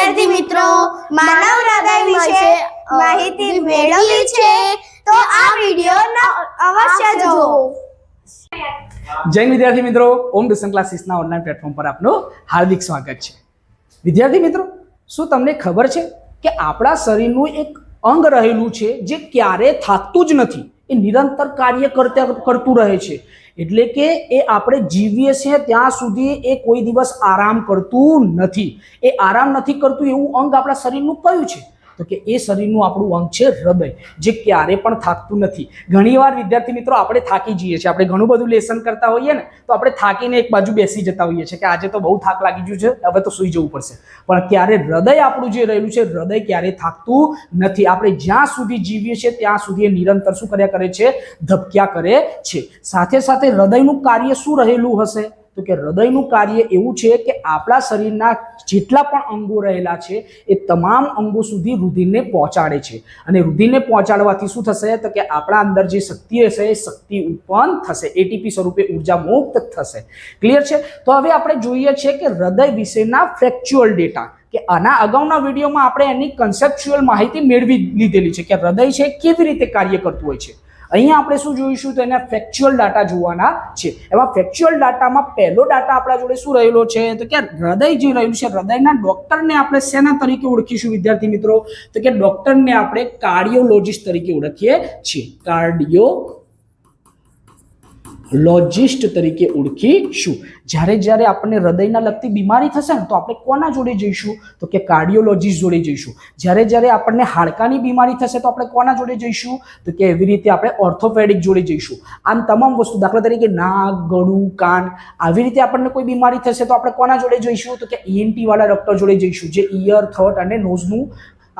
વિદ્યાર્થી મિત્રો, માનવ હૃદય વિશે માહિતી મેળવવી છે તો આ વિડિયો અવશ્ય જુઓ. જય વિદ્યાર્થી મિત્રો, ઓમ ટ્યુશન ક્લાસીસના ઓનલાઈન પ્લેટફોર્મ પર આપનું હાર્દિક સ્વાગત છે. વિદ્યાર્થી મિત્રો, શું તમને ખબર છે કે આપણા શરીરનું એક અંગ રહેલું છે જે ક્યારે થાકતું જ નથી, એ નિરંતર કાર્ય કરતું રહે છે. એટલે કે એ આપણે જીવીએ છીએ ત્યાં સુધી એ કોઈ દિવસ આરામ કરતું નથી. એ આરામ નથી કરતું એવું અંગ આપણા શરીરનું કયું છે? તો કે એ શરીરનું આપણું અંગ છે હૃદય, જે ક્યારે પણ થાકતું નથી. ઘણીવાર વિદ્યાર્થી મિત્રો આપણે થાકી જઈએ છીએ, આપણે ઘણું બધું લેસન કરતા હોઈએ ને તો આપણે થાકીને એક બાજુ બેસી જતા હોઈએ છીએ કે આજે તો બહુ થાક લાગી ગયું છે, હવે તો સૂઈ જવું પડશે. પણ ક્યારે હૃદય આપણું જે રહેલું છે, હૃદય ક્યારે થાકતું નથી. આપણે જ્યાં સુધી જીવીએ છીએ ત્યાં સુધી એ નિરંતર શું કર્યા કરે છે? ધબક્યા કરે છે. સાથે સાથે હૃદયનું કાર્ય શું રહેલું હશે? તો કે હૃદયનું કાર્ય એવું છે કે આપણા શરીરના જેટલા પણ અંગો રહેલા છે એ તમામ અંગો સુધી રુધિરને પહોંચાડે છે. અને રુધિરને પહોંચાડવાથી શું થશે? તો કે આપણા અંદર જે શક્તિ હશે એ શક્તિ ઉત્પન્ન થશે, એટીપી સ્વરૂપે ઉર્જા મુક્ત થશે. ક્લિયર છે? તો હવે આપણે જોઈએ છીએ કે હૃદય વિશેના ફેક્ચ્યુઅલ ડેટા, કે આના અગાઉના વિડીયોમાં આપણે એની કન્સેપ્ચ્યુઅલ માહિતી મેળવી લીધેલી છે કે હૃદય છે કેવી રીતે કાર્ય કરતું હોય છે. અહીંયા આપણે શું જોઈશું? તો એના ફેક્ચ્યુઅલ ડાટા જોવાના છે. એમાં ફેક્ચ્યુઅલ ડાટામાં પહેલો ડાટા આપણા જોડે શું રહેલો છે? તો કે હૃદય જે રહ્યું છે, હૃદયના ડોક્ટરને આપણે શેના તરીકે ઓળખીશું વિદ્યાર્થી મિત્રો? તો કે ડોક્ટરને આપણે કાર્ડિયોલોજિસ્ટ તરીકે ઓળખીએ છીએ. કાર્ડિયોલોજિસ્ટ તરીકે ઓળખીશું. જ્યારે આપણને હૃદયના લગતી બીમારી થશે ને તો આપણે કોના જોડે જઈશું? તો કે કાર્ડિયોલોજિસ્ટ જોડે જઈશું. જ્યારે આપણને હાડકાની બીમારી થશે તો આપણે કોના જોડે જઈશું? તો કે એવી રીતે આપણે ઓર્થોપેડિક જોડે જઈશું. આમ તમામ વસ્તુ, દાખલા તરીકે નાક, ગળું, કાન, આવી રીતે આપણને કોઈ બીમારી થશે તો આપણે કોના જોડે જઈશું? તો કે ઈએનટી વાળા ડોક્ટર જોડે જઈશું, જે ઈયર, થ્રોટ અને નોઝનું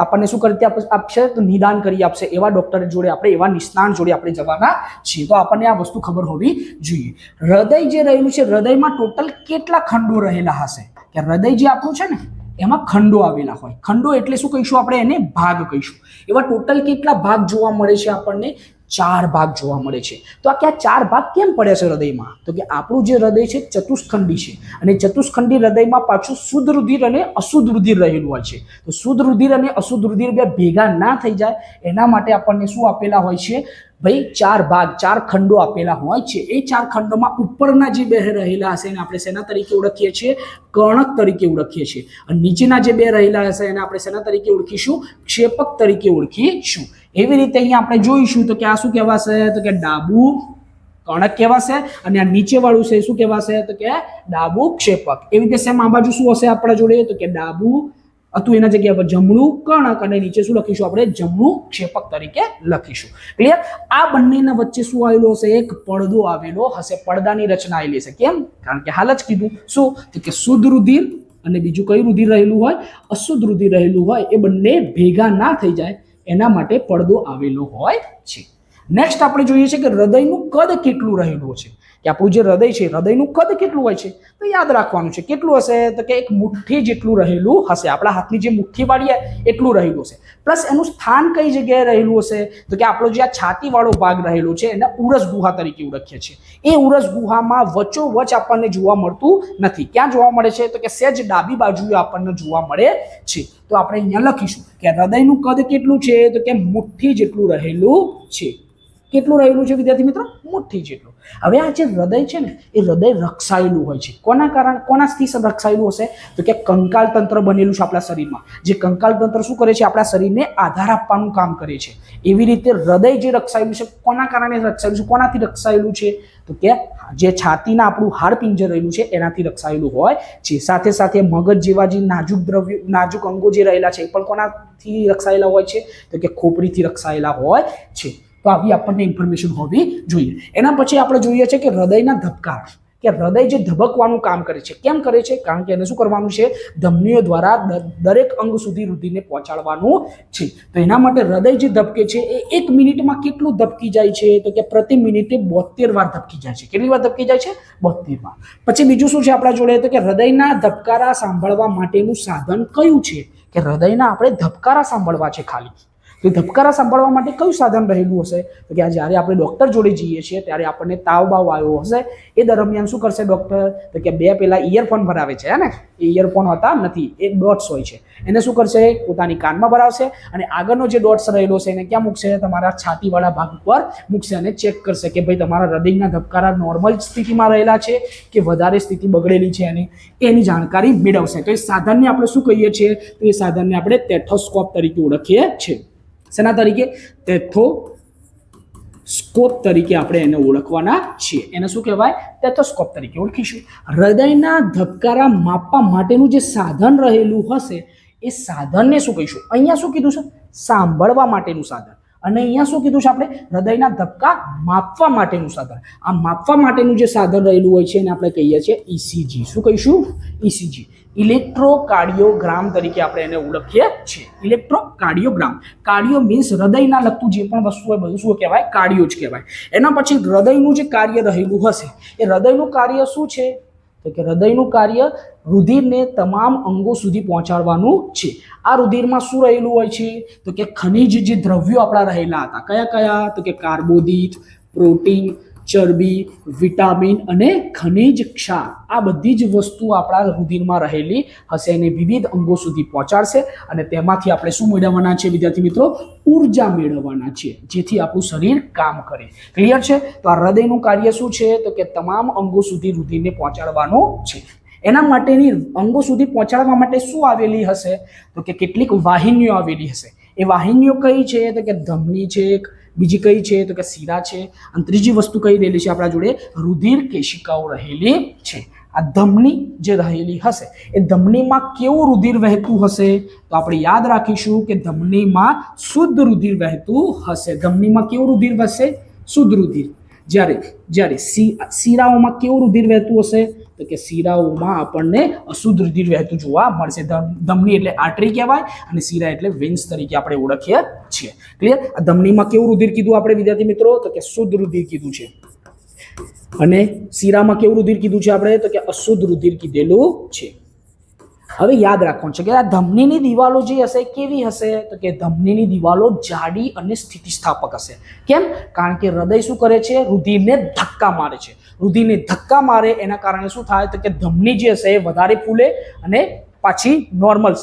આપણને શું કરી આપશે? તો નિદાન કરી આપશે. એવા ડોક્ટર જોડે આપણે, એવા નિષ્ણાત જોડે આપણે જવાના છીએ. તો આપણને આ વસ્તુ ખબર હોવી જોઈએ. હૃદય જે રહેલું છે, હૃદયમાં ટોટલ કેટલા ખંડો રહેલા હશે? કે હૃદય જે આપણું છે ને એમાં ખંડો આવેલા હોય. ખંડો એટલે શું કહીશું? આપણે એને ભાગ કહીશું. એવા ટોટલ કેટલા ભાગ જોવા મળે છે? આપણને 4 ભાગ જોવા મળે છે. તો આ ક્યાં 4 ભાગ કેમ પડે છે હૃદયમાં? તો કે આપણું જે હૃદય છે ચતુષ્ખંડી છે, અને ચતુષ્ખંડી હૃદયમાં પાછું શુદ્ધ રુધિર અને અશુદ્ધ રુધિર રહેલું હોય છે. તો શુદ્ધ રુધિર અને અશુદ્ધ રુધિર બે ભેગા ના થઈ જાય એના માટે આપણને શું આપેલા હોય છે? ભાઈ 4 ભાગ, 4 ખંડો આપેલા હોય છે. એ 4 ખંડોમાં ઉપરના જે બે રહેલા હશે એને આપણે શેના તરીકે ઓળખીએ છીએ? કર્ણક તરીકે ઓળખીએ છીએ. અને નીચેના જે બે રહેલા હશે એને આપણે શેના તરીકે ઓળખીશું? ક્ષેપક તરીકે ઓળખીશું. એવી રીતે અહીંયા આપણે જોઈશું તો કે આ શું કહેવાશે? તો કે ડાબુ કર્ણક કહેવાશે, અને આ નીચે વાળું છે શું કહેવાશે? તો કે ડાબુ ક્ષેપક. એવી રીતે સેમ આ બાજુ શું હશે આપણા જોડે? તો કે ડાબુ હતું એના જગ્યા પર જમણું કર્ણક, અને નીચે શું લખીશું આપણે? જમણું ક્ષેપક તરીકે લખીશું. ક્લિયર? આ બંનેના વચ્ચે શું આવેલો હશે? એક પડદો આવેલો હશે. પડદાની રચના આવેલી હશે. કેમ? કારણ કે હાલ જ કીધું શું? તો કે શુદ્ધ રુધિર અને બીજું કયું રુધિર રહેલું હોય? અશુદ્ધ રુધિર રહેલું હોય. એ બંને ભેગા ના થઈ જાય એના માટે પડદો આવેલો હોય છે. નેક્સ્ટ આપણે જોઈએ છે કે હૃદયનું કદ કેટલું રહેલું છે. કે આપણું જે હૃદય છે, હૃદયનું કદ કેટલું હોય છે? તો યાદ રાખવાનું છે. કેટલું હશે? તો કે એક મુઠ્ઠી જેટલું રહેલું હશે. આપણા હાથની જે મુઠ્ઠી વાળીએ એટલું રહેલું હશે. પ્લસ એનું સ્થાન કઈ જગ્યાએ રહેલું હશે? તો કે આપણો જે આ છાતીવાળો ભાગ રહેલો છે એને ઉરસ ગુહા તરીકે ઓળખીએ છીએ. એ ઉરસ ગુહામાં વચ્ચોવચ આપણને જોવા મળતું નથી. ક્યાં જોવા મળે છે? તો કે સહેજ ડાબી બાજુએ આપણને જોવા મળે છે. તો આપણે અહીંયા લખીશું કે હૃદયનું કદ કેટલું છે? તો કે મુઠ્ઠી જેટલું રહેલું છે. કેટલું રહેલું છે વિદ્યાર્થી મિત્રો? મુઠ્ઠી જેટલું. હવે આ જે હૃદય છે ને એ હૃદય રક્ષાયેલું હોય છે. કોનાથી રક્ષાયેલું હશે? તો કે કંકાલ તંત્ર બનેલું છે આપણા શરીરમાં. જે કંકાલ તંત્ર શું કરે છે? આપણા શરીરને આધાર આપવાનું કામ કરે છે. એવી રીતે હૃદય જે રક્ષાયેલું છે, કોના કારણે રક્ષાયેલું છે? કોનાથી રક્ષાયેલું છે? તો કે જે છાતીના આપણું હાડપિંજર રહેલું છે એનાથી રક્ષાયેલું હોય છે. સાથે સાથે મગજ જેવા જે નાજુક અંગો જે રહેલા છે એ પણ કોનાથી રક્ષાયેલા હોય છે? તો કે ખોપરીથી રક્ષાયેલા હોય છે. તો આવી આપણને ઇન્ફોર્મેશન હોવી જોઈએ. એના પછી આપણે જોઈએ છે કે હૃદયના ધબકાર, કે હૃદય જે ધબકવાનું કામ કરે છે. કેમ કરે છે? કારણ કે એને શું કરવાનું છે? ધમનીઓ દ્વારા દરેક અંગ સુધી રુધિરને પહોંચાડવાનું છે. તો એના માટે હૃદય જે ધબકે છે એ 1 મિનિટમાં કેટલું ધબકી જાય છે? તો કે પ્રતિ મિનિટે 72 વાર ધબકી જાય છે. કેટલી વાર ધબકી જાય છે? 72 વાર. પછી બીજું શું છે આપણા જોડે? તો કે હૃદયના ધબકારા સાંભળવા માટેનું સાધન કયું છે? કે હૃદયના આપણે ધબકારા સાંભળવા છે ખાલી. તો ધબકારા સાંભળવા માટે કયું સાધન રહેલું હશે? તો કે જ્યારે આપણે ડૉક્ટર જોડે જઈએ છીએ ત્યારે આપણને તાવ બાવ આવ્યો હશે એ દરમિયાન શું કરશે ડૉક્ટર? તો કે બે પેલા ઇયરફોન ભરાવે છે ને, એ ઇયરફોન હોતા નથી, એ ડોટ્સ હોય છે. એને શું કરશે? પોતાની કાનમાં ભરાવશે અને આગળનો જે ડોટ્સ રહેલો છે એને ક્યાં મૂકશે? તમારા છાતીવાળા ભાગ ઉપર મૂકશે અને ચેક કરશે કે ભાઈ તમારા હૃદયના ધબકારા નોર્મલ સ્થિતિમાં રહેલા છે કે વધારે સ્થિતિ બગડેલી છે એની જાણકારી મેળવશે. તો એ સાધનને આપણે શું કહીએ છીએ? તો એ સાધનને આપણે ટેથોસ્કોપ તરીકે ઓળખીએ છીએ. શેના તરીકે? ટેથોસ્કોપ તરીકે આપણે એને ઓળખવાના છીએ. એને શું કહેવાય? ટેથોસ્કોપ તરીકે ઓળખીશું. હૃદયના ધબકારા માપવા માટેનું જે સાધન રહેલું હશે એ સાધનને શું કહીશું? અહીંયા શું કીધું છે? સાંભળવા માટેનું સાધન. અને અહીંયા શું કીધું છે આપણે? હૃદયના ધબકા માપવા માટેનું સાધન. આ માપવા માટેનું જે સાધન રહેલું હોય છે એને આપણે કહીએ છીએ ECG. શું કહીશું? ECG, ઇલેક્ટ્રોકાર્ડિયોગ્રામ તરીકે આપણે એને ઓળખીએ છીએ. ઇલેક્ટ્રોકાર્ડિયોગ્રામ. કાર્ડિયો મીન્સ હૃદયના લગતું જે પણ વસ્તુ હોય બધું શું કહેવાય? કાર્ડિયો જ કહેવાય. એના પછી હૃદયનું જે કાર્ય રહેલું હશે એ હૃદયનું કાર્ય શું છે? તો કે હૃદયનું કાર્ય રુધિરને તમામ અંગો સુધી પહોંચાડવાનું છે. આ રુધિરમાં શું રહેલું હોય છે? તો કે ખનિજ જે દ્રવ્યો આપણા રહેલા હતા, કયા કયા? તો કે કાર્બોદિત, પ્રોટીન, ચરબી, વિટામિન અને ખનિજ ક્ષાર. આ બધી જ વસ્તુ આપણા રુધિરમાં રહેલી હશે અને વિવિધ અંગો સુધી પહોંચાડશે અને તેમાંથી આપણે શું મેળવવાના છે વિદ્યાર્થી મિત્રો? ઉર્જા મેળવવાના છે, જેથી આપણું શરીર કામ કરે. ક્લિયર છે? તો આ હૃદયનું કાર્ય શું છે? તો કે તમામ અંગો સુધી રુધિરને પહોંચાડવાનું છે. એના માટેની અંગો સુધી પહોંચાડવા માટે શું આવેલી હશે? તો કે કેટલીક વાહિનીઓ આવેલી હશે. એ વાહિનીઓ કઈ છે? તો કે ધમની છે, બીજી કઈ છે? તો કે શીરા છે, અને ત્રીજી વસ્તુ કઈ રહેલી છે આપણા જોડે? રુધિર કેશિકાઓ રહેલી છે. આ ધમની જે રહેલી હશે એ ધમનીમાં કેવું રુધિર વહેતું હશે? તો આપણે યાદ રાખીશું કે ધમનીમાં શુદ્ધ રુધિર વહેતું હશે. ધમનીમાં કેવું રુધિર વહેશે? શુદ્ધ રુધિર. જ્યારે શીરાઓમાં કેવું રુધિર વહેતું હશે? તો કે શીરાઓમાં આપણને અશુદ્ધ રુધિર વહેતું જોવા મળશે. ધમની એટલે આર્ટરી કહેવાય અને શીરા એટલે વેન્સ તરીકે આપણે ઓળખીએ છીએ. ક્લિયર? આ ધમનીમાં કેવું રુધિર કીધું આપણે વિદ્યાર્થી મિત્રો? તો કે શુદ્ધ રુધિર કીધું છે. અને શીરામાં કેવું રુધિર કીધું છે આપણે? તો કે અશુદ્ધ રુધિર કીધેલું છે. હવે યાદ રાખવાનું છે કે આ ધમનીની દિવાલો જે હશે કેવી હશે? તો કે ધમનીની દિવાલો જાડી અને સ્થિતિસ્થાપક હશે. કેમ? કારણ કે હૃદય શું કરે છે? રુધિરને ધક્કા મારે છે. રુધિરને ધક્કા મારે એના કારણે શું થાય? તો કે ધમની જે હશે એ વધારે ફૂલે અને પાછી નોર્મલ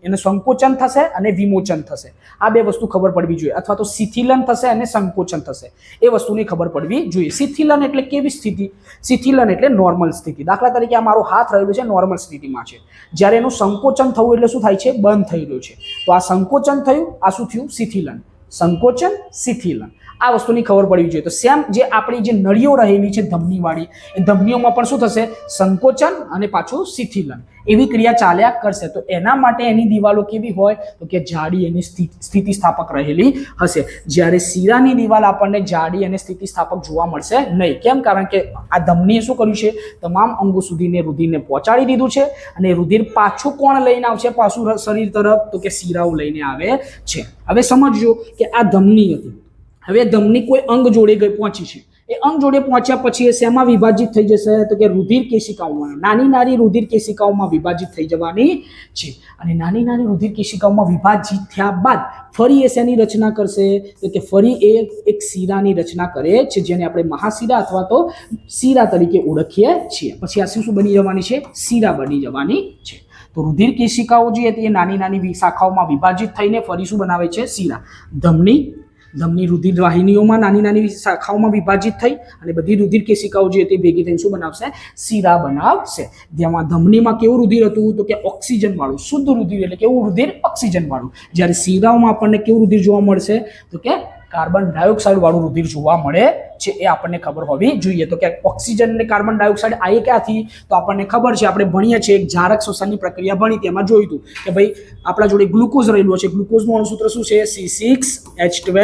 એને સંકોચન થશે અને વિમોચન થશે. આ બે વસ્તુ ખબર પડવી જોઈએ. અથવા તો શિથિલન થશે અને સંકોચન થશે. એ વસ્તુની ખબર પડવી જોઈએ. શિથિલન એટલે કેવી સ્થિતિ? શિથિલન એટલે નોર્મલ સ્થિતિ. દાખલા તરીકે આ મારો હાથ રહેલો છે નોર્મલ સ્થિતિમાં છે. જ્યારે એનું સંકોચન થવું એટલે શું થાય છે? બંધ થઈ રહ્યું છે. તો આ સંકોચન થયું, આ શું થયું? શિથિલન. સંકોચન, શિથિલન. આ વસ્તુની ખબર પડવી જોઈએ. તો સેમ જે આપણી જે નળીઓ રહેલી છે ધમનીવાળી, એ ધમનીઓમાં પણ શું થશે? સંકોચન અને પાછું શિથિલન. એવી ક્રિયા ચાલ્યા કરશે. તો એના માટે એની દિવાલો કેવી હોય? તો કે જાડી અને સ્થિતિસ્થાપક રહેલી હશે. જ્યારે શીરાની દિવાલ આપણને જાડી અને સ્થિતિસ્થાપક જોવા મળશે નહીં. કેમ? કારણ કે આ ધમનીએ શું કર્યું છે? તમામ અંગો સુધીને રુધિરને પહોંચાડી દીધું છે અને રુધિર પાછું કોણ લઈને આવશે? પાછું શરીર તરફ? તો કે શીરાઓ લઈને આવે છે. હવે સમજજો કે આ ધમની હતી. હવે ધમની કોઈ અંગ જોડે પહોંચી છે. એ અંગ જોડે પહોંચ્યા પછી એ શેમાં વિભાજિત થઈ જશે? તો કે રુધિર કેશિકાઓમાં, નાની નાની રુધિર કેશિકાઓમાં વિભાજિત થઈ જવાની છે. અને નાની નાની રુધિર કેશિકાઓમાં વિભાજિત થયા બાદ ફરી એ શેની રચના કરશે? તો કે ફરી એ એક શીરાની રચના કરે છે, જેને આપણે મહાશીરા અથવા તો શીરા તરીકે ઓળખીએ છીએ. પછી આ શું બની જવાની છે? શીરા બની જવાની છે. તો રુધિર કેશિકાઓ જે હતી એ નાની નાની શાખાઓમાં વિભાજિત થઈને ફરી શું બનાવે છે? શીરા. ધમની રુધિર વાહિનીઓમાં નાની નાની શાખાઓમાં વિભાજિત થઈ અને બધી રુધિર કેશિકાઓ જે હતી ભેગી થઈને શું બનાવશે? શીરા બનાવશે. જેમાં ધમનીમાં કેવું રુધિર હતું? તો કે ઓક્સિજન વાળું, શુદ્ધ રુધિર. એટલે કેવું રુધિર? ઓક્સિજન વાળું. જ્યારે શીરાઓમાં આપણને કેવું રુધિર જોવા મળશે? તો કે કાર્બન ડાયોક્સાઇડ વાળું રુધિર જોવા મળે છે. એ આપણને ખબર હોવી જોઈએ. તો કે ઓક્સિજન અને કાર્બન ડાયોક્સાઇડ આ ક્યાંથી? તો આપણને ખબર છે, આપણે ભણીએ છીએ, એક જારક શ્વસનની પ્રક્રિયા ભણી, તેમાં જોયું હતું કે ભાઈ આપણા જોડે ગ્લુકોઝ રહેલું છે. ગ્લુકોઝનું અણુસૂત્ર શું છે? C6H12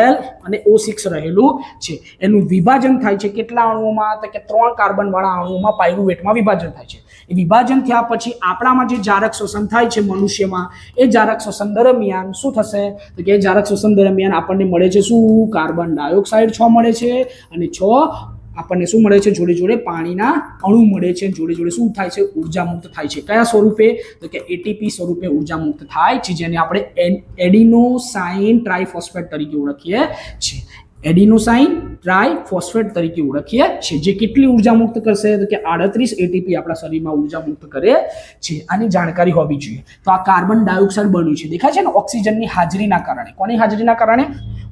અને O6 રહેલું છે. એનું વિભાજન થાય છે કેટલા અણુઓમાં? તો કે 3 કાર્બન વાળા અણુઓમાં પાયરુવેટમાં વિભાજન થાય છે. એ વિભાજન થયા પછી આપણામાં જે જારક શ્વસન થાય છે મનુષ્યમાં, એ જારક શ્વસન દરમિયાન શું થશે? તો કે જારક શ્વસન દરમિયાન આપણને મળે છે શું? કાર્બન ડાયોક્સાઇડ 6 મળે છે અને 6 આપણને શું મળે છે? જોડે જોડે પાણીના અણુ મળે છે, જોડે જોડે શું થાય છે? ઉર્જા મુક્ત થાય છે. કયા સ્વરૂપે? તો કે એટીપી સ્વરૂપે ઉર્જા મુક્ત થાય છે, જેને આપણે એડિનોસાઇન ટ્રાઇફોસ્ફેટ તરીકે ઓળખીએ છીએ. એડિનોસાઇન ટ્રાઇફોસ્ફેટ તરીકે ઓળખીએ છીએ, જે કેટલી ઉર્જા મુક્ત કરશે? તો કે 38 એટીપી આપણા શરીરમાં ઉર્જા મુક્ત કરે છે. આની જાણકારી હોવી જોઈએ. તો આ કાર્બન ડાયોક્સાઇડ બન્યું છે, દેખાય છે ને? ઓક્સિજનની હાજરીના કારણે. કોની હાજરીના કારણે?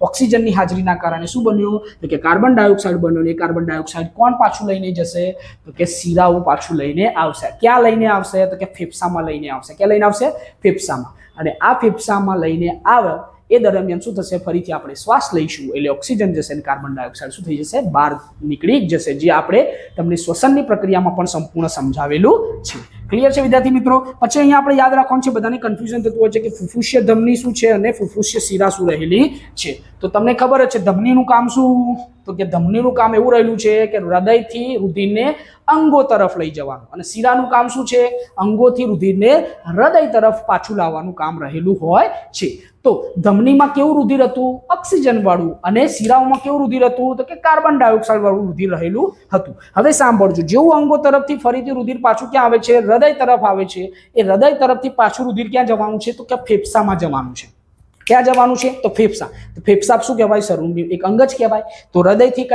ઓક્સિજનની હાજરીના કારણે શું બન્યું? તો કે કાર્બન ડાયોક્સાઇડ બન્યું. એ કાર્બન ડાયોક્સાઇડ કોણ પાછું લઈને જશે? તો કે શીરાઓ પાછું લઈને આવશે. ક્યાં લઈને આવશે? તો કે ફેફસામાં લઈને આવશે. ક્યાં લઈને આવશે? ફેફસામાં. અને આ ફેફસામાં લઈને આવે એ દરમિયાન શું થશે? ફરીથી આપણે શ્વાસ લઈશું એટલે ઓક્સિજન જશે અને કાર્બન ડાયોક્સાઇડ શું થઈ જશે? બહાર નીકળી જશે, જે આપણે તમને શ્વસનની પ્રક્રિયામાં પણ સંપૂર્ણ સમજાવેલું છે. ક્લિયર છે વિદ્યાર્થી મિત્રો? પછી અહીંયા આપણે યાદ રાખવાનું છે, બધાને કન્ફ્યુઝન થતું હોય છે કે ફુફુસ્ય ધમની શું છે અને ફુફુસ્ય શિરા શું રહેલી છે. તો તમને ખબર જ છે ધમનીનું કામ શું? તો કે ધમનીનું કામ એવું રહેલું છે કે હૃદયથી રુધિરને અંગો તરફ લઈ જવાનું, અને શિરાનું કામ શું છે? અંગોથી રુધિરને હૃદય તરફ પાછું લાવવાનું કામ રહેલું હોય છે. તો ધમનીમાં કેવું રુધિર હતું? ઓક્સિજન વાળું. અને શિરાઓમાં કેવું રુધિર હતું? તો કે કાર્બન ડાયોક્સાઇડ વાળું રુધિર રહેલું હતું. હવે સાંભળજો, જેવું અંગો તરફથી ફરીથી રુધિર પાછું ક્યાં આવે છે? હૃદય તરફ આવે છે. એ હૃદય તરફથી પાછું રુધિર ક્યાં જવાનું છે? તો કે ફેફસામાં જવાનું છે. ક્યાં જવાનું છે? તો ફેફસા. તો ફેફસા શું કહેવાય? શરીરનું એક અંગ જ કહેવાય. તો હૃદયથી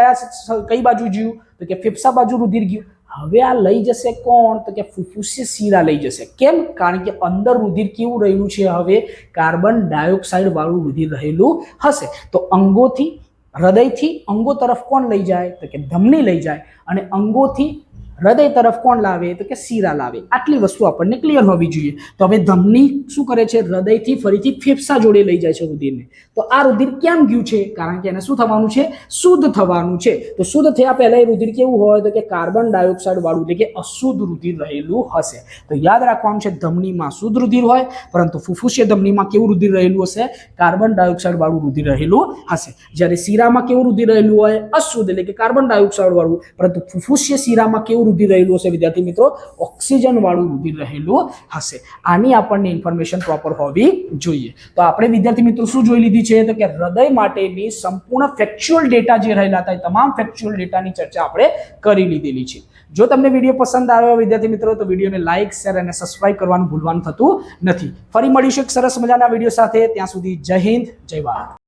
કઈ બાજુ ગયું? તો કે ફેફસા બાજુ રુધિર ગયું. હવે આ લઈ જશે કોણ? તો કે ફુફુસ્ય શિરા લઈ જશે. કેમ? કારણ કે અંદર રુધિર કેવું રહેલું છે? હવે કાર્બન ડાયોક્સાઇડ વાળું રુધિર રહેલું હશે. તો અંગોથી, હૃદયથી અંગો તરફ કોણ લઈ જાય? તો કે ધમની લઈ જાય. અને અંગોથી હૃદય તરફ કોણ લાવે? તો કે શિરા લાવે. આટલી વસ્તુ આપણને ક્લિયર હોવી જોઈએ. તો હવે ધમની શું કરે છે? હૃદયથી ફરીથી ફેફસા જોડે લઈ જાય છે રુધિરને. તો આ રુધિર કેમ ગયું છે? કારણ કે એને શું થવાનું છે? શુદ્ધ થવાનું છે. તો શુદ્ધ થયા પહેલા એ રુધિર કેવું હોય? તો કે કાર્બન ડાયોક્સાઇડ વાળું, એટલે કે અશુદ્ધ રુધિર રહેલું હશે. તો યાદ રાખવાનું છે, ધમનીમાં શુદ્ધ રુધિર હોય, પરંતુ ફુફુસ્ય ધમનીમાં કેવું રુધિર રહેલું હશે? કાર્બન ડાયોક્સાઇડ વાળું રુધિર રહેલું હશે. જ્યારે શિરામાં કેવું રુધિર રહેલું હોય? અશુદ્ધ, એટલે કે કાર્બન ડાયોક્સાઇડ વાળું. પરંતુ ફુફુસ્ય શિરામાં કેવું રુધિર રહેલું હશે વિદ્યાર્થી મિત્રો? ઓક્સિજન વાળું રુધિર રહેલું હશે. આની આપણને ઇન્ફોર્મેશન પ્રોપર હોવી જોઈએ. તો આપણે વિદ્યાર્થી મિત્રો શું જોઈ લીધી છે? તો કે હૃદય માટેની સંપૂર્ણ ફેક્ચ્યુઅલ ડેટા જે રહેલા હતા, તમામ ફેક્ચ્યુઅલ ડેટાની ચર્ચા આપણે કરી લીધેલી છે. જો તમને વિડીયો પસંદ આવ્યો વિદ્યાર્થી મિત્રો, તો વિડીયોને લાઇક, શેર અને સબસ્ક્રાઇબ કરવાનું ભૂલવાનું થતું નથી. ફરી મળીશું એક સરસ મજાના વિડીયો સાથે. ત્યાં સુધી જય હિન્દ, જય ભારત.